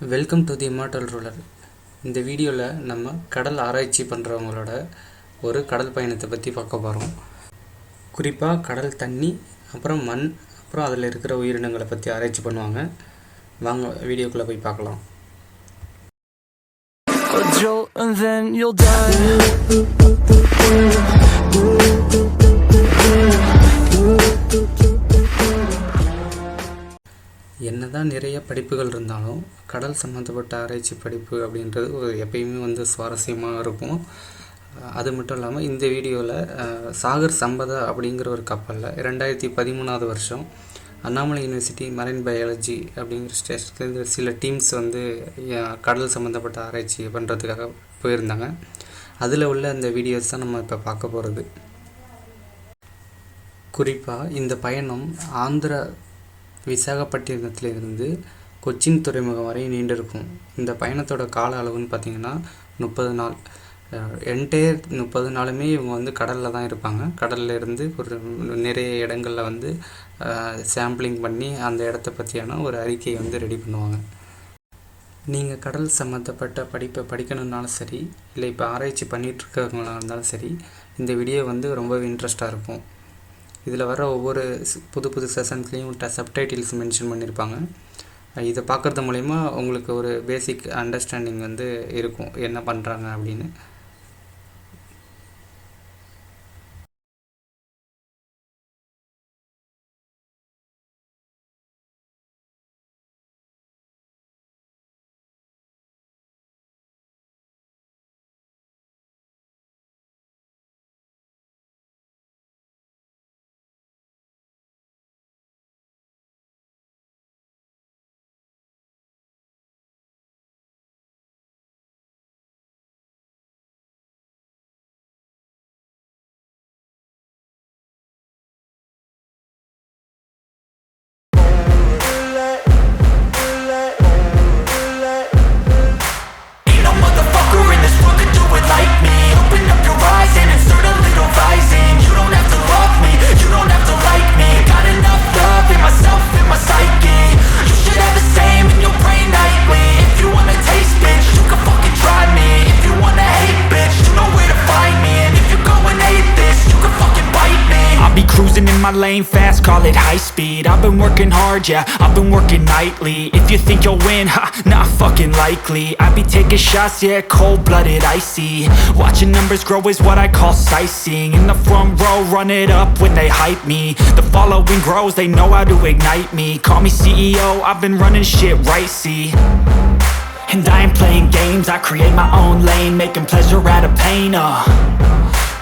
Welcome to the immortal ruler. இந்த வீடியோவில் நம்ம கடல் ஆராய்ச்சி பண்ணுறவங்களோட ஒரு கடல் பயணத்தை பற்றி பார்க்க போகிறோம். குறிப்பாக கடல் தண்ணி, அப்புறம் மண், அப்புறம் அதில் இருக்கிற உயிரினங்களை பற்றி ஆராய்ச்சி பண்ணுவாங்க. வாங்க வீடியோக்குள்ளே போய் பார்க்கலாம். என்னதான் நிறைய படிப்புகள் இருந்தாலும் கடல் சம்மந்தப்பட்ட ஆராய்ச்சி படிப்பு அப்படின்றது எப்பயுமே சுவாரஸ்யமாக இருக்கும். அது மட்டும் இல்லாமல் இந்த வீடியோவில் சாகர் சம்பதா அப்படிங்கிற ஒரு கப்பலில் 2013 வருஷம் அண்ணாமலை யூனிவர்சிட்டி மரைன் பயாலஜி அப்படிங்கிற ஸ்டேஷன்லேருந்து சில டீம்ஸ் கடல் சம்மந்தப்பட்ட ஆராய்ச்சி பண்ணுறதுக்காக போயிருந்தாங்க. அதில் உள்ள அந்த வீடியோஸ் தான் நம்ம இப்போ பார்க்க போகிறது. குறிப்பாக இந்த பயணம் ஆந்திர விசாகப்பட்டினத்திலிருந்து கொச்சின் துறைமுகம் வரை நீண்டிருக்கும். இந்த பயணத்தோட கால அளவுன்னு பார்த்திங்கன்னா 30 நாள். என்டையர் 30 நாளுமே இவங்க கடலில் தான் இருப்பாங்க. கடலில் இருந்து ஒரு நிறைய இடங்களில் சாம்பிளிங் பண்ணி அந்த இடத்த பற்றியான ஒரு அறிக்கையை ரெடி பண்ணுவாங்க. நீங்கள் கடல் சம்மந்தப்பட்ட படிப்பை படிக்கணுன்னாலும் சரி, இல்லை இப்போ ஆராய்ச்சி பண்ணிகிட்ருக்கவங்களாக இருந்தாலும் சரி, இந்த வீடியோ ரொம்பவே இன்ட்ரெஸ்டாக இருக்கும். இதில் வர ஒவ்வொரு புது செஷன்ஸ்லேயும் சப்டைட்டில்ஸ் மென்ஷன் பண்ணியிருப்பாங்க. இதை பார்க்குறது மூலிமா உங்களுக்கு ஒரு பேசிக் அண்டர்ஸ்டாண்டிங் இருக்கும் என்ன பண்ணுறாங்க அப்படின்னு. My lane fast, call it high speed. I've been working hard, yeah, I've been working nightly. If you think you'll win, ha, not fucking likely. I be taking shots, yeah, cold-blooded, icy. Watching numbers grow is what I call sightseeing. In the front row, run it up when they hype me. The following grows, they know how to ignite me. Call me CEO, I've been running shit right, see. And I ain't playing games, I create my own lane, making pleasure out of pain,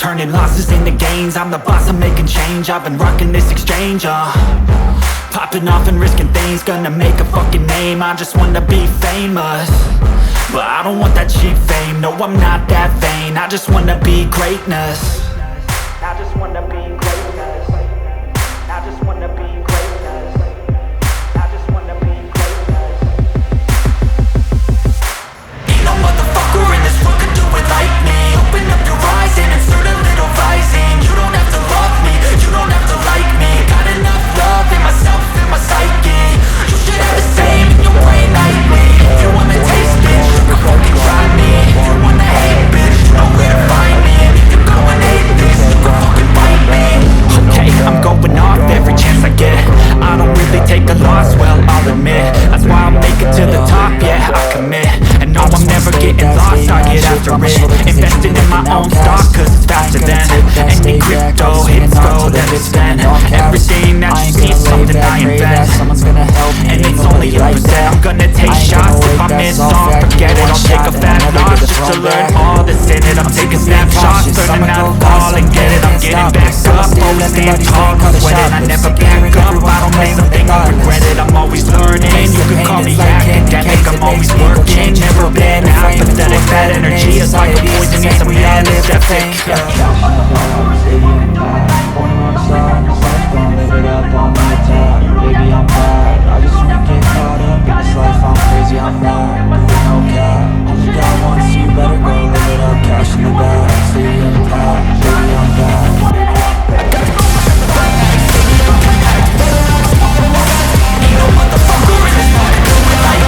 turning losses into gains. I'm the boss, I'm making change. I've been rocking this exchange, popping off and risking things. Gonna make a fucking name. I just wanna be famous, but I don't want that cheap fame. No, I'm not that vain. I just wanna be greatness. I just wanna be greatness. I just wanna be greatness. I just wanna be greatness. Ain't no motherfucker in this world can do it like me. Open up your eyes and insert a little rising. You don't have to love me, you don't have to like me. Got enough love in myself, in my psyche. You should have the same in your brain nightly. If you wanna taste, bitch, you can fucking try me. If you wanna hate, bitch, you know where to find me. And if you go and hate this, you can fucking bite me. Okay, I'm going off every chance I get. I don't really take a loss, well, I'll admit. That's why I'll make it to the top, yeah, I commit. And no, I'm never getting lost, I get after it. Investing in my own stock, cause it's faster than any crypto hits go that it's spent. Everything that you see is something I invent. And it's only a percent. I'm gonna take shots, if I miss on, forget it. I'll take a fat loss just to learn all that's in it. I'm taking snapshots, turning out a fall and get it. I'm getting back up, always stand tall, sweat it. I never back up, I don't make something I regret it. I'm always learning, you can call me academic. I'm always working, never been apathetic. That energy is like a poison, it's a anesthetic. Live it up on my top, baby I'm proud. I just wanna get caught up in this life, I'm crazy, I'm not doing no cap. Only got one, so you better go live it up. Cash in the bag, stay in the top, baby I'm back. Ain't no motherfucker in this fucking do it like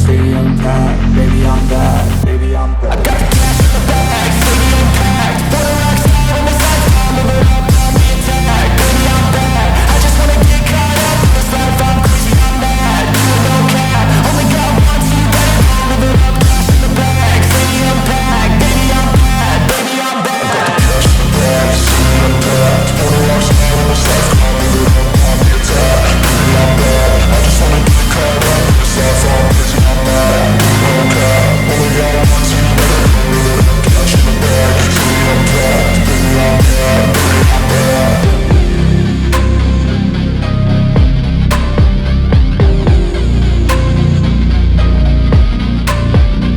Stay unpacked, baby I'm back, baby I'm back. I got the cash in the bag, stay unpacked. For the rocks on the side, live it up, not be attacked. Baby I'm back, I just wanna get caught up in this life, I'm crazy, I'm mad. Do it no cap, only got one, so you better go. Live it up, cash in the bag, stay unpacked. Baby I'm back, baby I'm back. I got the cash in the bag, stay unpacked. For the rocks on the side, live it up, not be attacked. Baby I'm back, I just wanna get caught up in this life, I'm crazy, I'm mad. Do it no cap, only got one, so you better go. Live it up,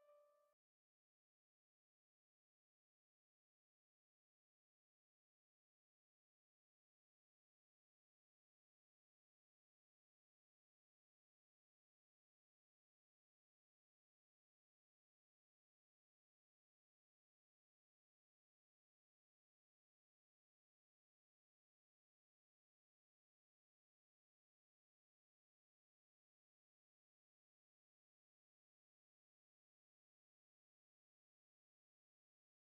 cash in the bag, stay unpacked. Baby I'm back, baby I'm back.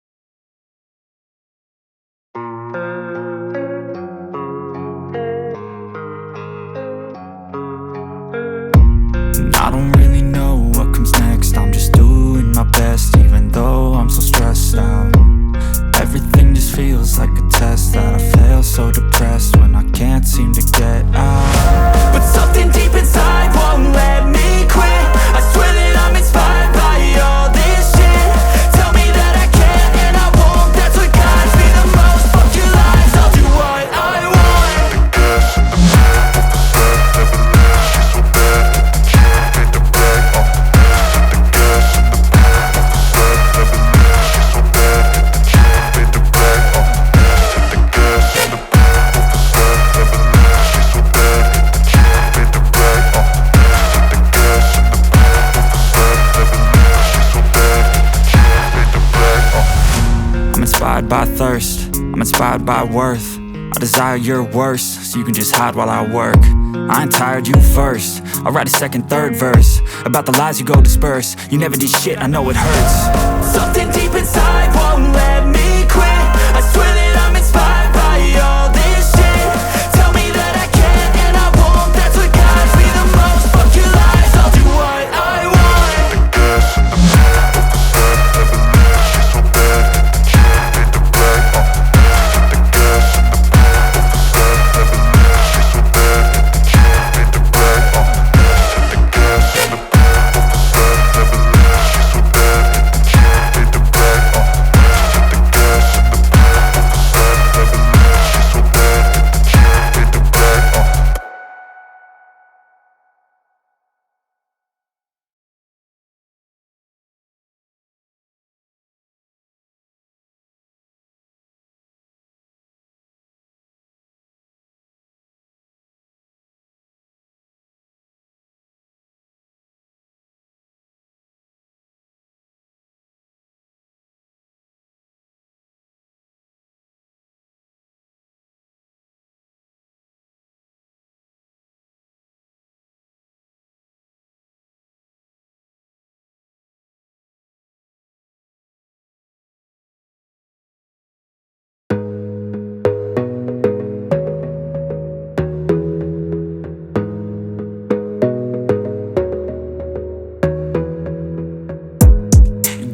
I don't really know what comes next. I'm just doing my best, even though I'm so stressed out. Everything just feels like a test that I fail, so depressed when I can't seem to get out. But something deep inside won't let me quit. I swear that I'm inspired by all this shit. Tell me that I can and I won't. That's what guides me the most. Fuck your lies, I'll do what I want. The gas in the back of the set, never leave, she's so bad. By thirst, I'm inspired by worth. I desire your worst, so you can just hide while I work. I ain't tired, you first. I'll write a second, third verse about the lies you go disperse. You never did shit, I know it hurts. Something deep inside won't let me quit. I swear that I'm inspired by all this shit. Tell me that I can and I won't. That's what guides me the most. Fuck your lies, I'll do what I want. The gas in the back of the set, never leave, she's so bad.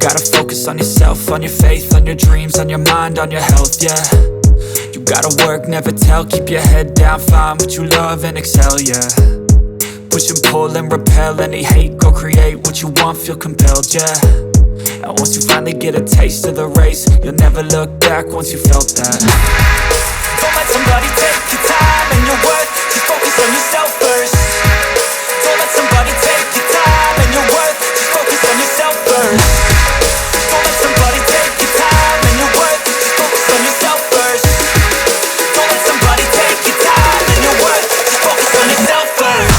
Gotta focus on yourself, on your faith, on your dreams, on your mind, on your health, yeah. You gotta work, never tell, keep your head down, find what you love and excel, yeah. Push and pull and repel any hate, go create what you want, feel compelled, yeah. And once you finally get a taste of the race, you'll never look back once you felt that. Don't let somebody take your time and your worth, just focus on yourself first. Don't let somebody take your time and your worth, just focus on yourself first. Don't let somebody take your time and your worth, just focus on yourself first. Don't let somebody take your time and your worth, just focus on yourself first.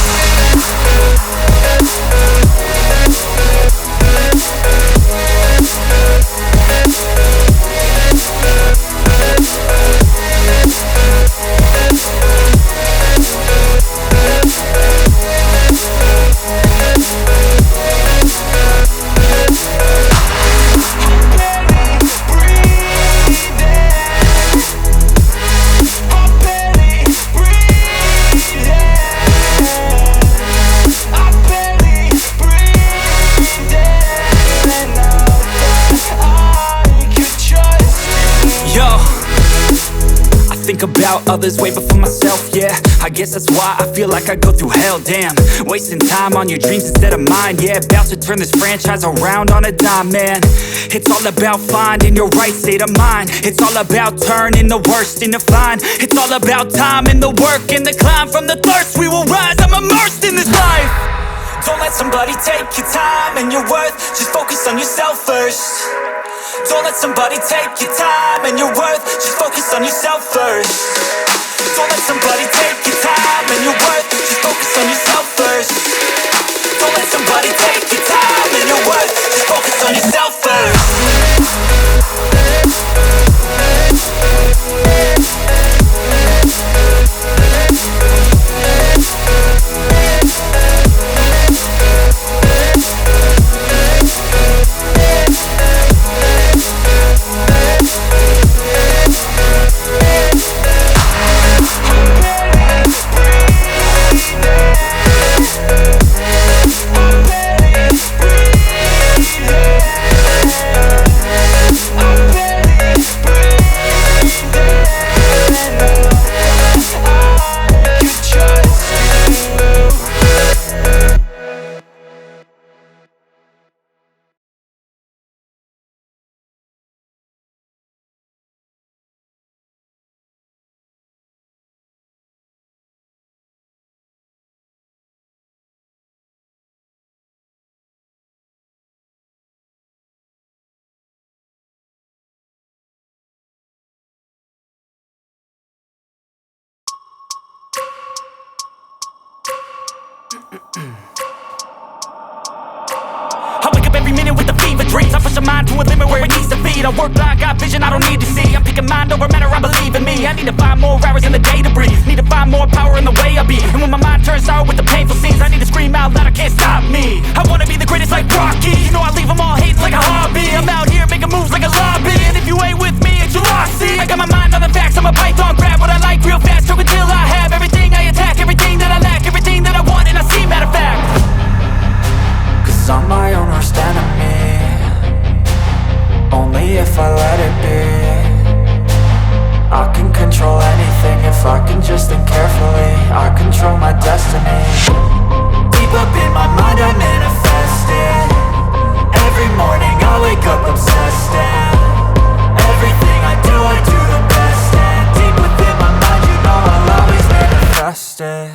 about others way before myself, yeah. I guess that's why I feel like I go through hell, damn. Wasting time on your dreams instead of mine, yeah. About to turn this franchise around on a dime, man. It's all about finding your right state of mind. It's all about turning the worst into fine. It's all about time and the work and the climb. From the thirst we will rise, I'm immersed in this life. Don't let somebody take your time and your worth. Just focus on yourself first. Don't let somebody take your time and your worth. Just focus on yourself first. Don't let somebody take your time and your worth. Just focus on yourself first. Don't let somebody take your time and your worth. Just focus on yourself first. I wake up every minute with the fever dreams. I push my mind to a limit where it needs to be. I work blind, got vision I don't need to see. I'm picking mind over matter, I believe in me. I need to find more hours in the day to breathe. Need to find more power in the way I be. And when my mind turns sour with the painful scenes, I need to scream out loud, I can't stop me. I wanna be the greatest like Rocky. You know I leave them all hating like a hobby. I'm out here making moves like a lobby. And if you ain't with me, it's your loss, see. I got my mind on the facts, I'm a python, grab what I like real fast. Choke until I have everything I attack, everything that I lack, everything that I want, and I see, matter of fact. Cause I'm my own worst enemy. Only if I let it be. I can control anything if I can just think carefully. I control my destiny. Deep up in my mind I manifest it. Every morning I wake up obsessed, and everything I do the best. And deep within my mind you know I'll always manifest it.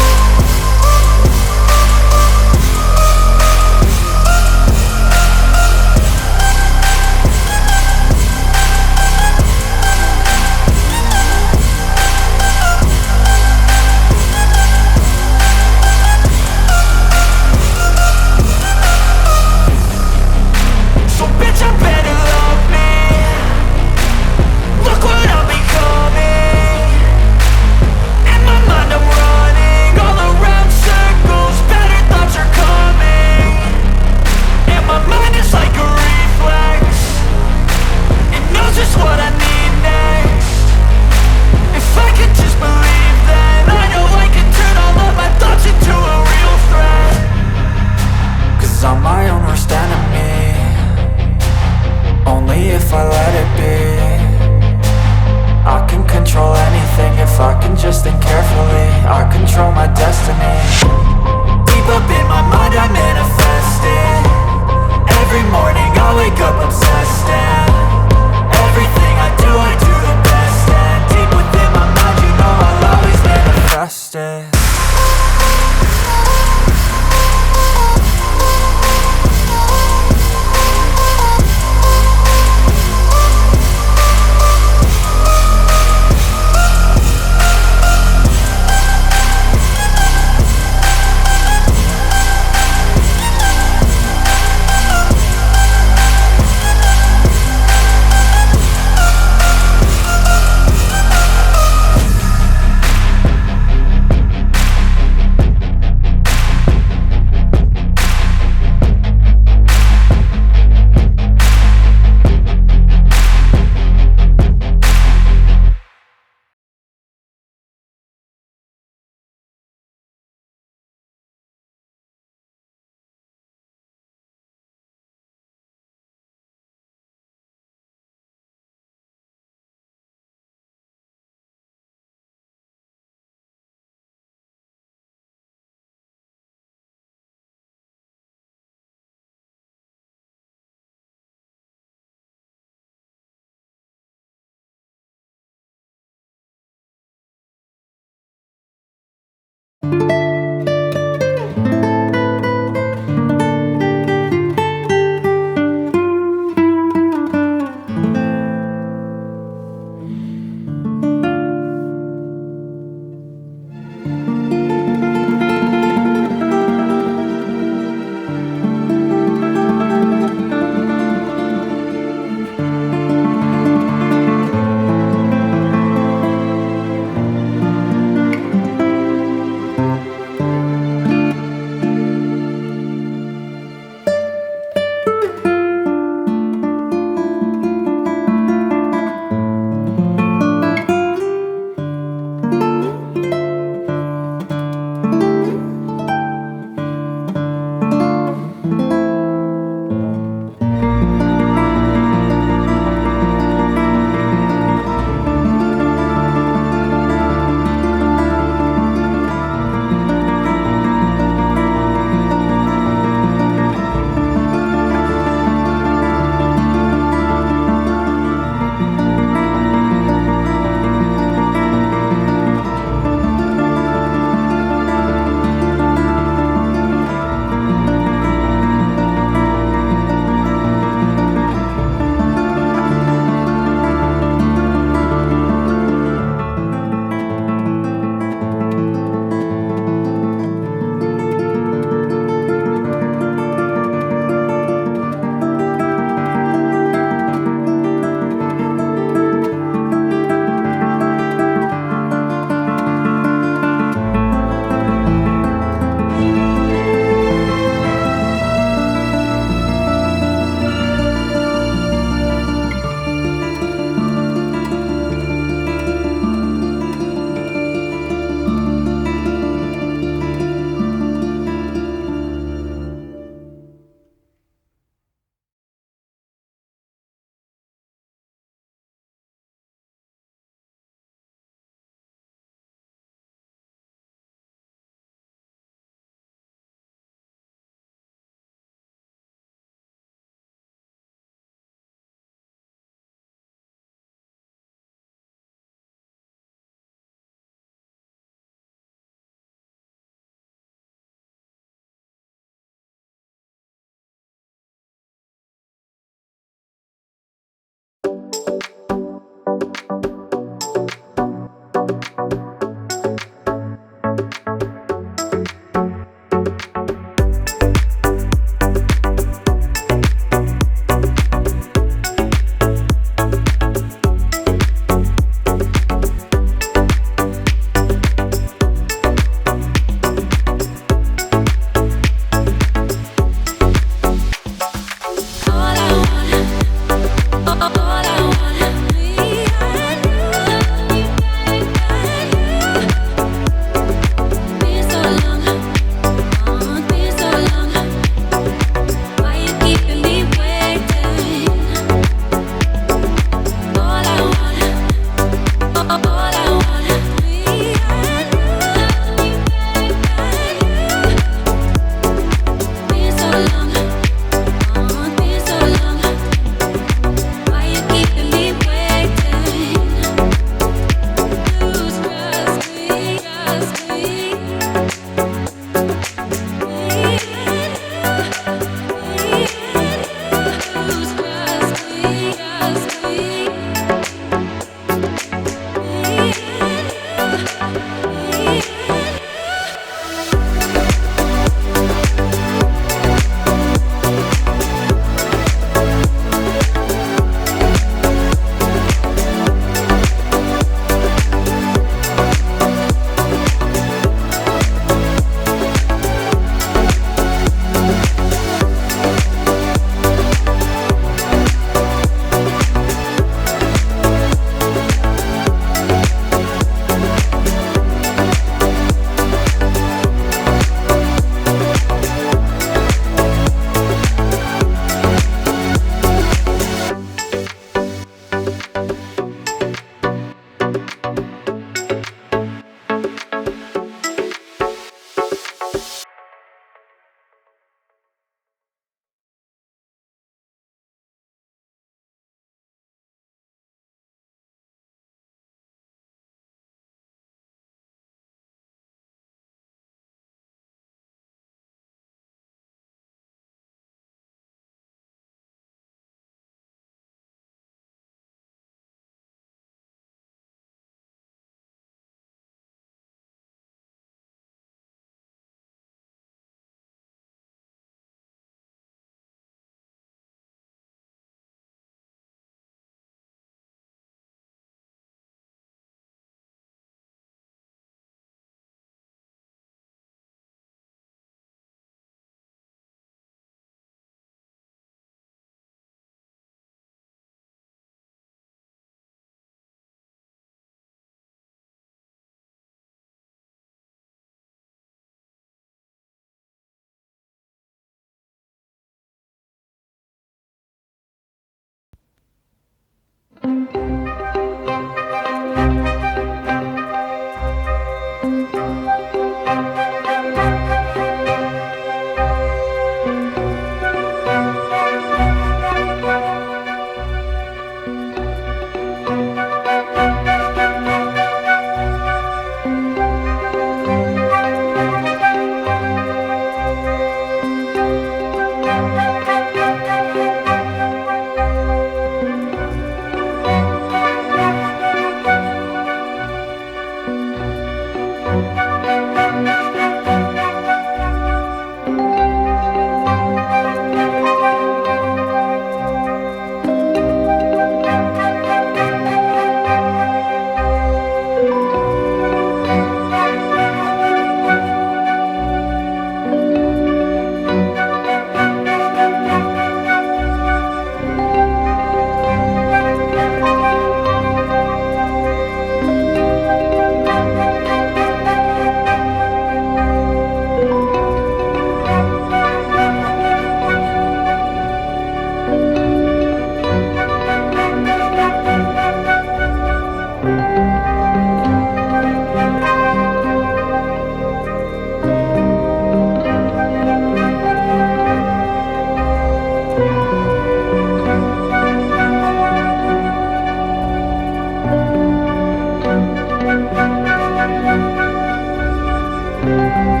you.